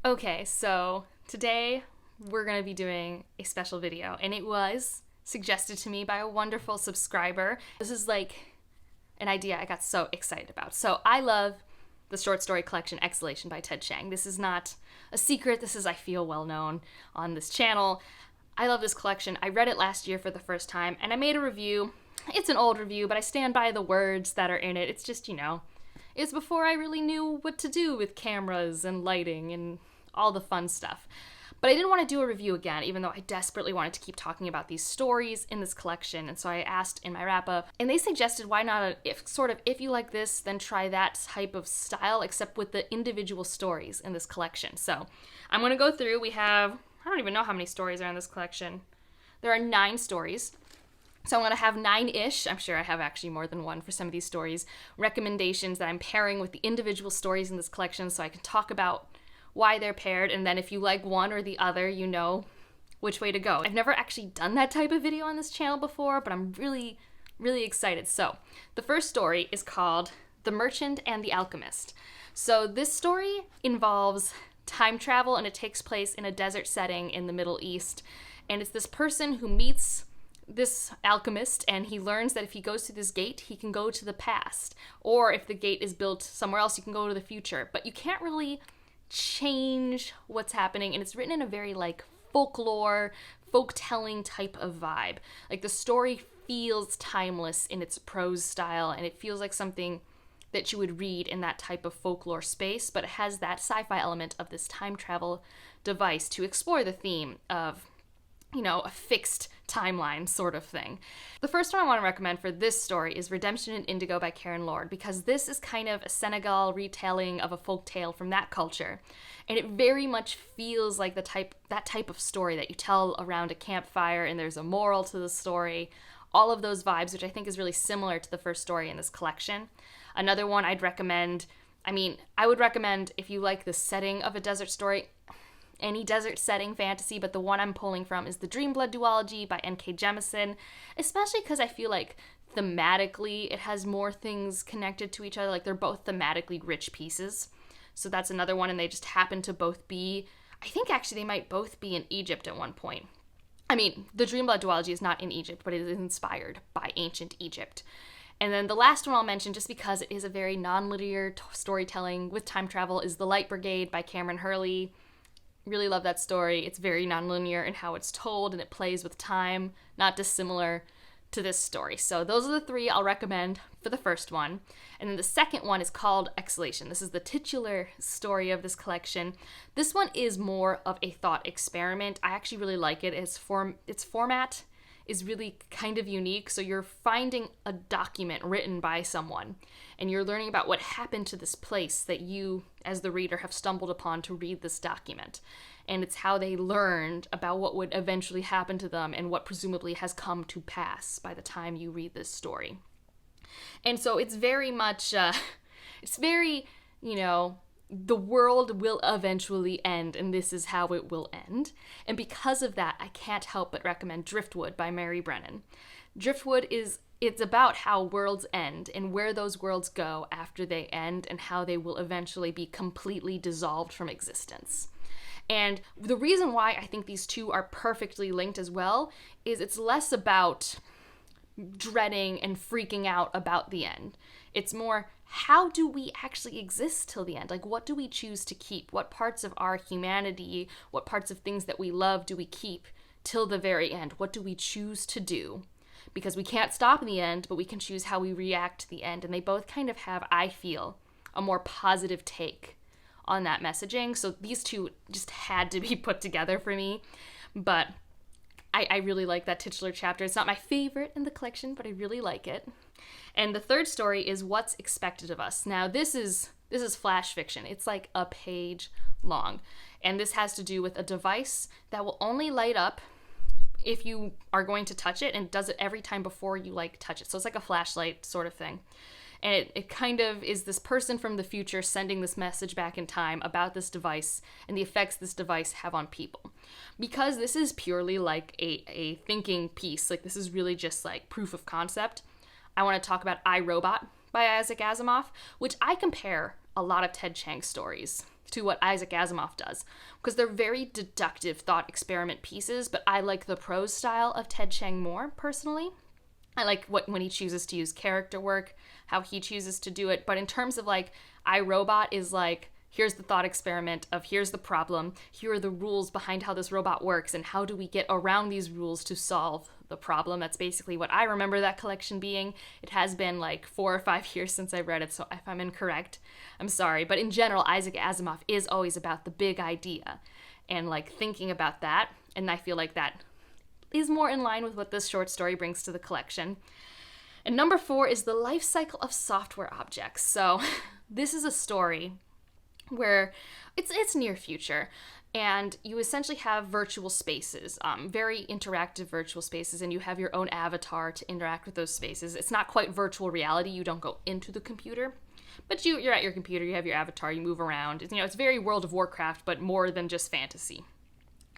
Okay, so today we're going to be doing a special video, and it was suggested to me by a wonderful subscriber. This is like an idea I got so excited about. So I love the short story collection Exhalation by Ted Chiang. This is not a secret. This is, I feel, well known on this channel. I love this collection. I read it last year for the first time, and I made a review. It's an old review, but I stand by the words that are in it. It's just, it's before I really knew what to do with cameras and lighting and all the fun stuff. But I didn't want to do a review again, even though I desperately wanted to keep talking about these stories in this collection. And so I asked in my wrap-up, and they suggested why not if you like this, then try that type of style, except with the individual stories in this collection. So I'm going to go through. We have, I don't even know how many stories are in this collection. There are 9 stories. So I'm going to have 9-ish, I'm sure I have actually more than one for some of these stories, recommendations that I'm pairing with the individual stories in this collection so I can talk about why they're paired, and then if you like one or the other, you know which way to go. I've never actually done that type of video on this channel before, but I'm really, really excited. So the first story is called The Merchant and the Alchemist. So this story involves time travel, and it takes place in a desert setting in the Middle East, and it's this person who meets this alchemist, and he learns that if he goes through this gate, he can go to the past, or if the gate is built somewhere else, you can go to the future, but you can't really change what's happening, and it's written in a very like folklore, folk-telling type of vibe. Like the story feels timeless in its prose style, and it feels like something that you would read in that type of folklore space, but it has that sci-fi element of this time travel device to explore the theme of, a fixed timeline sort of thing. The first one I want to recommend for this story is Redemption in Indigo by Karen Lord, because this is kind of a Senegal retelling of a folk tale from that culture. And it very much feels like that type of story that you tell around a campfire, and there's a moral to the story. All of those vibes, which I think is really similar to the first story in this collection. Another one I'd recommend, I would recommend if you like the setting of a desert story, any desert setting fantasy, but the one I'm pulling from is the Dreamblood duology by N.K. Jemisin, especially because I feel like thematically it has more things connected to each other, like they're both thematically rich pieces. So that's another one, and they just happen to both be, I think actually they might both be in Egypt at one point. The Dreamblood duology is not in Egypt, but it is inspired by ancient Egypt. And then the last one I'll mention, just because it is a very non-linear storytelling with time travel, is The Light Brigade by Cameron Hurley. Really love that story. It's very nonlinear in how it's told, and it plays with time, not dissimilar to this story. So those are the 3 I'll recommend for the first one. And then the second one is called Exhalation. This is the titular story of this collection. This one is more of a thought experiment. I actually really like it. Its format is really kind of unique. So you're finding a document written by someone, and you're learning about what happened to this place that you, as the reader, have stumbled upon to read this document. And it's how they learned about what would eventually happen to them and what presumably has come to pass by the time you read this story. And so it's very much, the world will eventually end, and this is how it will end. And because of that, I can't help but recommend Driftwood by Mary Brennan. Driftwood it's about how worlds end and where those worlds go after they end, and how they will eventually be completely dissolved from existence. And the reason why I think these two are perfectly linked as well is it's less about dreading and freaking out about the end. It's more, how do we actually exist till the end? Like, what do we choose to keep? What parts of our humanity, what parts of things that we love do we keep till the very end? What do we choose to do? Because we can't stop in the end, but we can choose how we react to the end. And they both kind of have, I feel, a more positive take on that messaging. So these two just had to be put together for me. But I really like that titular chapter. It's not my favorite in the collection, but I really like it. And the third story is What's Expected of Us. Now, this is flash fiction. It's like a page long. And this has to do with a device that will only light up if you are going to touch it, and does it every time before you touch it. So it's like a flashlight sort of thing. And it kind of is this person from the future sending this message back in time about this device and the effects this device have on people. Because this is purely like a thinking piece, like this is really just like proof of concept, I want to talk about I, Robot by Isaac Asimov, which I compare a lot of Ted Chiang stories to what Isaac Asimov does, because they're very deductive thought experiment pieces, but I like the prose style of Ted Chiang more, personally. I like when he chooses to use character work, how he chooses to do it, but in terms of like, iRobot is like, here's the thought experiment of here's the problem, here are the rules behind how this robot works, and how do we get around these rules to solve the problem. That's basically what I remember that collection being. It has been like 4 or 5 years since I read it, so if I'm incorrect, I'm sorry. But in general, Isaac Asimov is always about the big idea and like thinking about that, and I feel like that is more in line with what this short story brings to the collection. And number 4 is the life cycle of software objects. So this is a story where it's near future, and you essentially have virtual spaces, very interactive virtual spaces, and you have your own avatar to interact with those spaces. It's not quite virtual reality. You don't go into the computer, but you're at your computer, you have your avatar, you move around. It's very World of Warcraft, but more than just fantasy.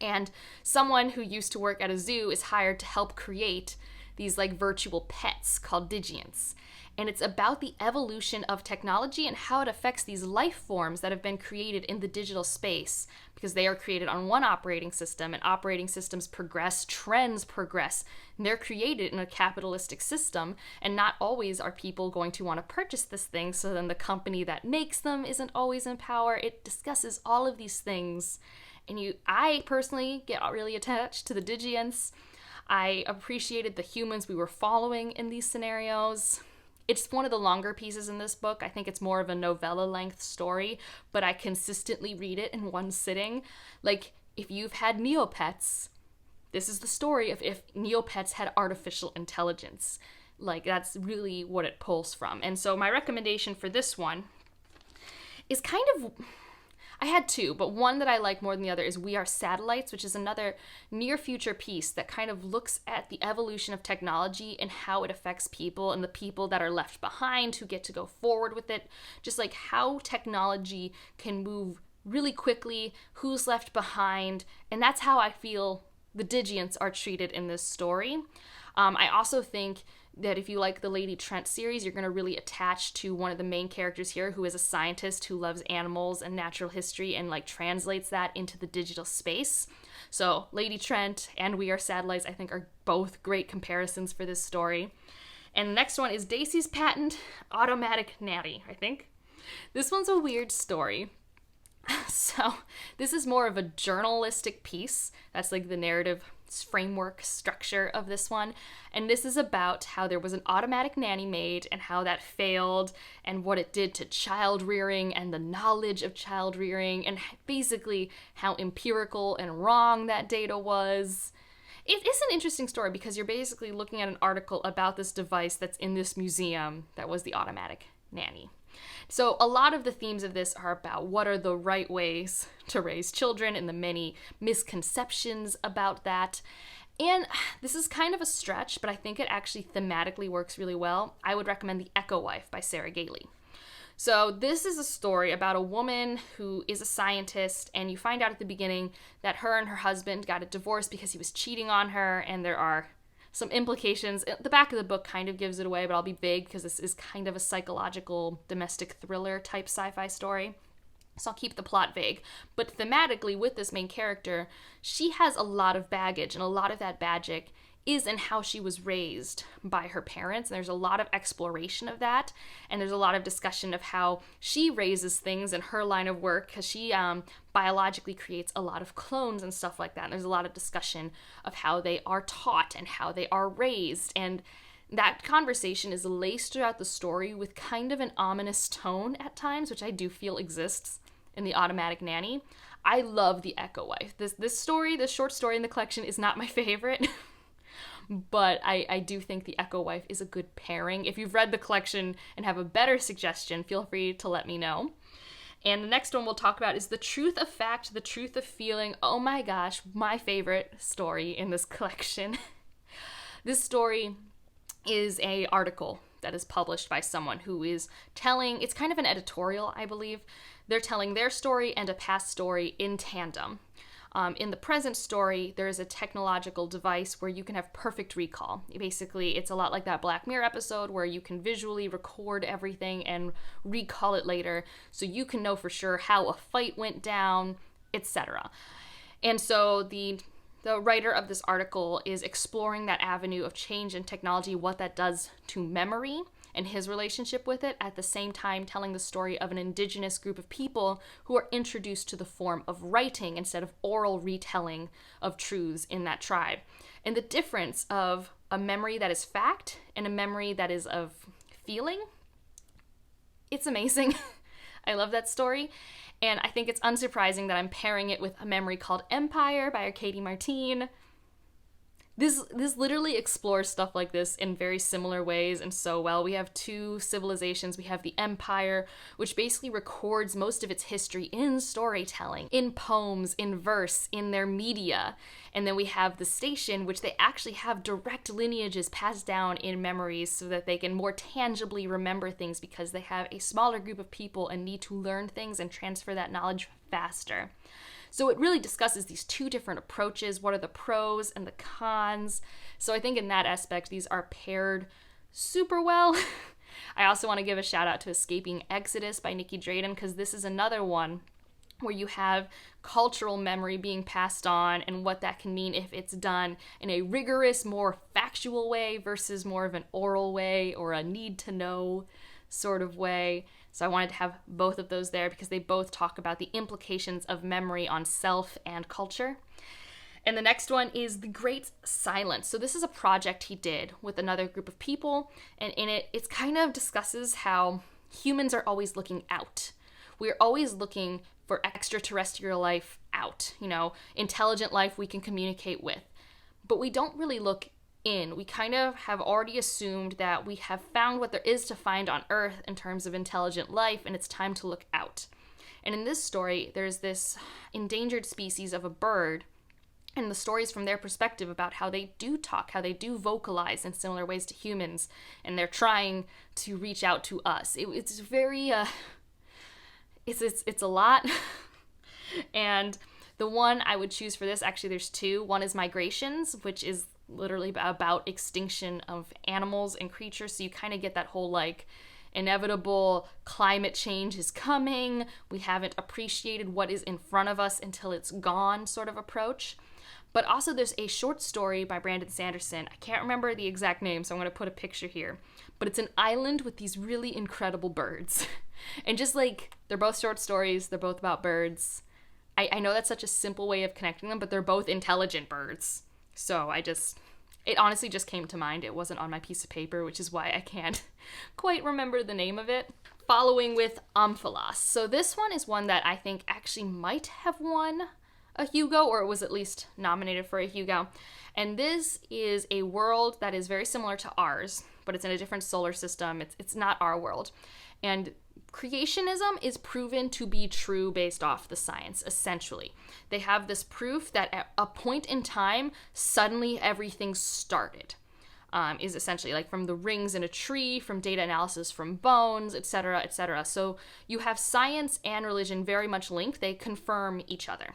And someone who used to work at a zoo is hired to help create these like virtual pets called Digiants. And it's about the evolution of technology and how it affects these life forms that have been created in the digital space, because they are created on one operating system, and operating systems progress, trends progress, and they're created in a capitalistic system, and not always are people going to want to purchase this thing, so then the company that makes them isn't always in power. It discusses all of these things, and I personally get really attached to the Digiants. I appreciated the humans we were following in these scenarios. It's one of the longer pieces in this book. I think it's more of a novella-length story, but I consistently read it in one sitting. Like, if you've had Neopets, this is the story of if Neopets had artificial intelligence. Like, that's really what it pulls from. And so my recommendation for this one is kind of... I had 2, but one that I like more than the other is We Are Satellites, which is another near-future piece that kind of looks at the evolution of technology and how it affects people and the people that are left behind who get to go forward with it. Just like how technology can move really quickly, who's left behind, and that's how I feel the Digiants are treated in this story. I also think that if you like the Lady Trent series, you're going to really attach to one of the main characters here, who is a scientist who loves animals and natural history and like translates that into the digital space. So Lady Trent and We Are Satellites, I think, are both great comparisons for this story. And the next one is Daisy's Patent Automatic Nanny, I think. This one's a weird story. So this is more of a journalistic piece. That's like the narrative framework structure of this one. And this is about how there was an automatic nanny made and how that failed and what it did to child rearing and the knowledge of child rearing, and basically how empirical and wrong that data was. It is an interesting story because you're basically looking at an article about this device that's in this museum that was the automatic nanny. So a lot of the themes of this are about what are the right ways to raise children and the many misconceptions about that. And this is kind of a stretch, but I think it actually thematically works really well. I would recommend The Echo Wife by Sarah Gailey. So this is a story about a woman who is a scientist, and you find out at the beginning that her and her husband got a divorce because he was cheating on her, and there are some implications. The back of the book kind of gives it away, but I'll be vague because this is kind of a psychological domestic thriller type sci-fi story. So I'll keep the plot vague. But thematically, with this main character, she has a lot of baggage, and a lot of that baggage is in how she was raised by her parents. And there's a lot of exploration of that. And there's a lot of discussion of how she raises things in her line of work, because she biologically creates a lot of clones and stuff like that. And there's a lot of discussion of how they are taught and how they are raised. And that conversation is laced throughout the story with kind of an ominous tone at times, which I do feel exists in The Automatic Nanny. I love The Echo Wife. This short story in the collection is not my favorite. But I do think The Echo Wife is a good pairing. If you've read the collection and have a better suggestion, feel free to let me know. And the next one we'll talk about is The Truth of Fact, The Truth of Feeling. Oh my gosh, my favorite story in this collection. This story is an article that is published by someone who is telling, it's kind of an editorial, I believe. They're telling their story and a past story in tandem. In the present story, there is a technological device where you can have perfect recall. Basically, it's a lot like that Black Mirror episode where you can visually record everything and recall it later, so you can know for sure how a fight went down, etc. And so the writer of this article is exploring that avenue of change in technology, what that does to memory and his relationship with it, at the same time telling the story of an indigenous group of people who are introduced to the form of writing instead of oral retelling of truths in that tribe. And the difference of a memory that is fact and a memory that is of feeling, it's amazing. I love that story. And I think it's unsurprising that I'm pairing it with a memory called Empire by Arkady Martine. This literally explores stuff like this in very similar ways and so well. We have two civilizations. We have the Empire, which basically records most of its history in storytelling, in poems, in verse, in their media. And then we have the Station, which they actually have direct lineages passed down in memories so that they can more tangibly remember things because they have a smaller group of people and need to learn things and transfer that knowledge faster. So it really discusses these two different approaches. What are the pros and the cons? So I think in that aspect, these are paired super well. I also want to give a shout out to Escaping Exodus by Nicky Drayden, because this is another one where you have cultural memory being passed on and what that can mean if it's done in a rigorous, more factual way versus more of an oral way or a need to know sort of way. So I wanted to have both of those there because they both talk about the implications of memory on self and culture. And the next one is The Great Silence. So this is a project he did with another group of people, and in it, it kind of discusses how humans are always looking out. We're always looking for extraterrestrial life out, intelligent life we can communicate with. But we don't really look in. We kind of have already assumed that we have found what there is to find on Earth in terms of intelligent life, and it's time to look out. And in this story, there's this endangered species of a bird, and the story is from their perspective about how they do talk, how they do vocalize in similar ways to humans, and they're trying to reach out to us. It's very, it's a lot. And the one I would choose for this, actually there's two. One is Migrations, which is literally about extinction of animals and creatures, so you kind of get that whole inevitable climate change is coming, we haven't appreciated what is in front of us until it's gone sort of approach. But also there's a short story by Brandon Sanderson. I can't remember the exact name, so I'm going to put a picture here, but it's an island with these really incredible birds. And just they're both short stories, they're both about birds. I know that's such a simple way of connecting them, but they're both intelligent birds. So it honestly just came to mind. It wasn't on my piece of paper, which is why I can't quite remember the name of it. Following with Omphalos. So this one is one that I think actually might have won a Hugo, or it was at least nominated for a Hugo. And this is a world that is very similar to ours, but it's in a different solar system. It's not our world. And creationism is proven to be true based off the science, essentially. They have this proof that at a point in time, suddenly everything started. Is essentially from the rings in a tree, from data analysis from bones, etc., etc. So you have science and religion very much linked. They confirm each other.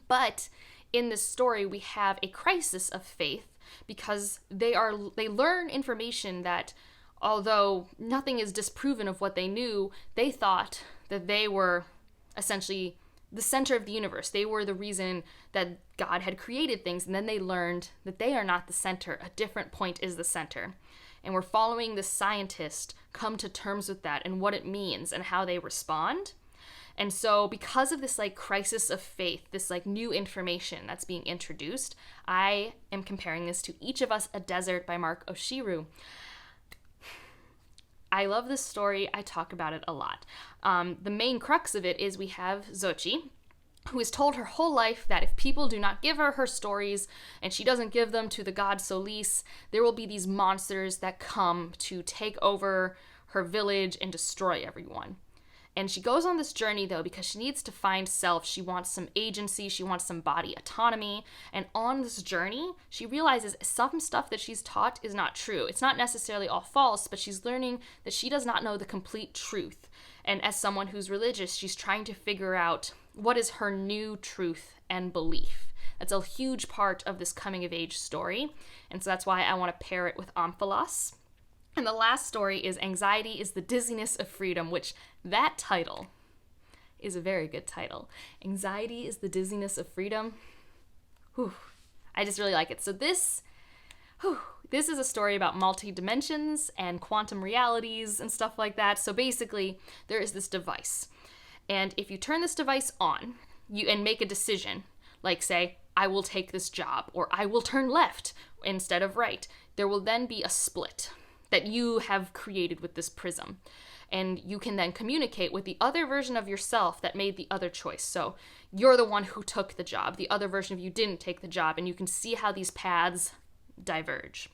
But in this story, we have a crisis of faith because they learn information that, although nothing is disproven of what they knew, they thought that they were essentially the center of the universe. They were the reason that God had created things, and then they learned that they are not the center. A different point is the center. And we're following this scientist come to terms with that and what it means and how they respond. And so because of this crisis of faith, this new information that's being introduced, I am comparing this to Each of Us a Desert by Mark Oshiro. I love this story. I talk about it a lot. The main crux of it is we have Xochi, who is told her whole life that if people do not give her stories and she doesn't give them to the god Solis, there will be these monsters that come to take over her village and destroy everyone. And she goes on this journey, though, because she needs to find self. She wants some agency. She wants some body autonomy. And on this journey, she realizes some stuff that she's taught is not true. It's not necessarily all false, but she's learning that she does not know the complete truth. And as someone who's religious, she's trying to figure out what is her new truth and belief? That's a huge part of this coming of age story. And so that's why I want to pair it with Omphalos. And the last story is Anxiety is the Dizziness of Freedom, which that title is a very good title. Anxiety is the Dizziness of Freedom. Whew. I just really like it. So this is a story about multi-dimensions and quantum realities and stuff like that. So basically, there is this device. And if you turn this device on and make a decision, like say, I will take this job, or I will turn left instead of right, there will then be a split that you have created with this prism. And you can then communicate with the other version of yourself that made the other choice. So you're the one who took the job. The other version of you didn't take the job. And you can see how these paths diverge.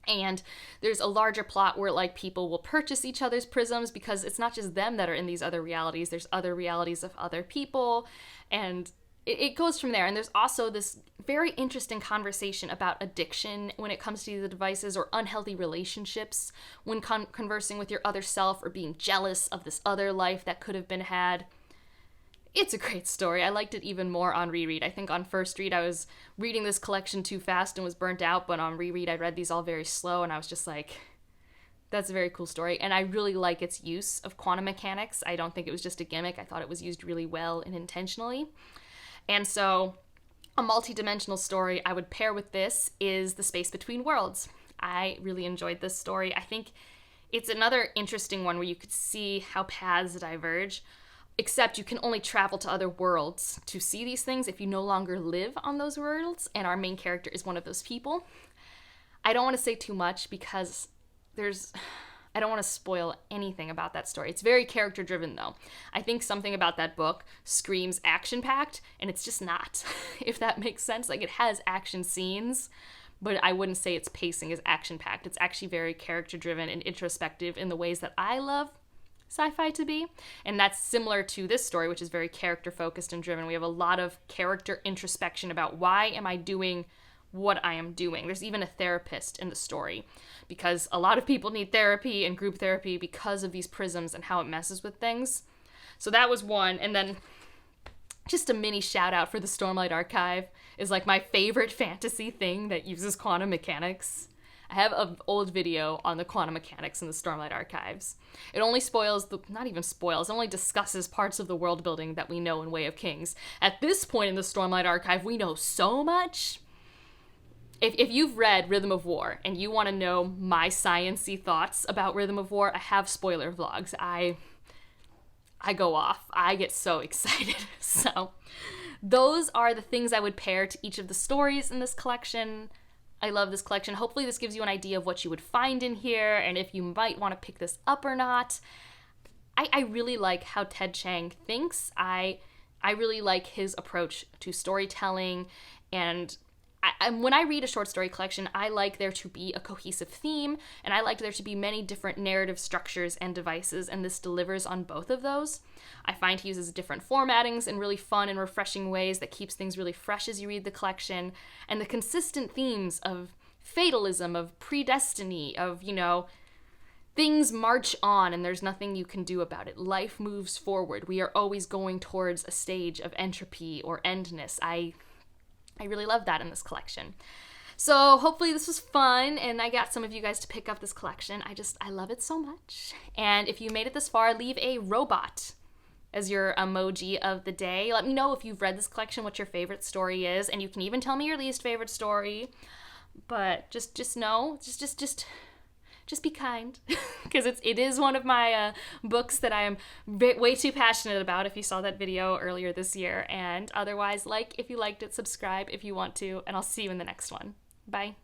And there's a larger plot where like people will purchase each other's prisms, because it's not just them that are in these other realities. There's other realities of other people. And it goes from there. And there's also this very interesting conversation about addiction when it comes to the devices, or unhealthy relationships when conversing with your other self, or being jealous of this other life that could have been had. It's a great story. I liked it even more on reread. I think on first read I was reading this collection too fast and was burnt out, but on reread I read these all very slow, and I was just like, that's a very cool story. And I really like its use of quantum mechanics. I don't think it was just a gimmick. I thought it was used really well and intentionally. And so a multi-dimensional story I would pair with this is The Space Between Worlds. I really enjoyed this story. I think it's another interesting one where you could see how paths diverge, except you can only travel to other worlds to see these things if you no longer live on those worlds, and our main character is one of those people. I don't want to say too much because I don't want to spoil anything about that story. It's very character-driven, though. I think something about that book screams action-packed, and it's just not, if that makes sense. Like, it has action scenes, but I wouldn't say its pacing is action-packed. It's actually very character-driven and introspective in the ways that I love sci-fi to be. And that's similar to this story, which is very character-focused and driven. We have a lot of character introspection about why am I doing what I am doing. There's even a therapist in the story, because a lot of people need therapy and group therapy because of these prisms and how it messes with things. So that was one. And then just a mini shout out for the Stormlight Archive is like my favorite fantasy thing that uses quantum mechanics. I have an old video on the quantum mechanics in the Stormlight Archives. It only it only discusses parts of the world building that we know in Way of Kings. At this point in the Stormlight Archive, we know so much. If you've read Rhythm of War and you want to know my science-y thoughts about Rhythm of War, I have spoiler vlogs. I go off. I get so excited. So those are the things I would pair to each of the stories in this collection. I love this collection. Hopefully this gives you an idea of what you would find in here and if you might want to pick this up or not. I really like how Ted Chiang thinks. I really like his approach to storytelling, and when I read a short story collection, I like there to be a cohesive theme, and I like there to be many different narrative structures and devices, and this delivers on both of those. I find he uses different formattings in really fun and refreshing ways that keeps things really fresh as you read the collection, and the consistent themes of fatalism, of predestiny, of, things march on and there's nothing you can do about it. Life moves forward. We are always going towards a stage of entropy or endness. I really love that in this collection. So hopefully this was fun and I got some of you guys to pick up this collection. I love it so much. And if you made it this far, leave a robot as your emoji of the day. Let me know if you've read this collection, what your favorite story is, and you can even tell me your least favorite story. But just know, just be kind, because it is one of my books that I am way too passionate about, if you saw that video earlier this year. And otherwise, if you liked it, subscribe if you want to, and I'll see you in the next one. Bye.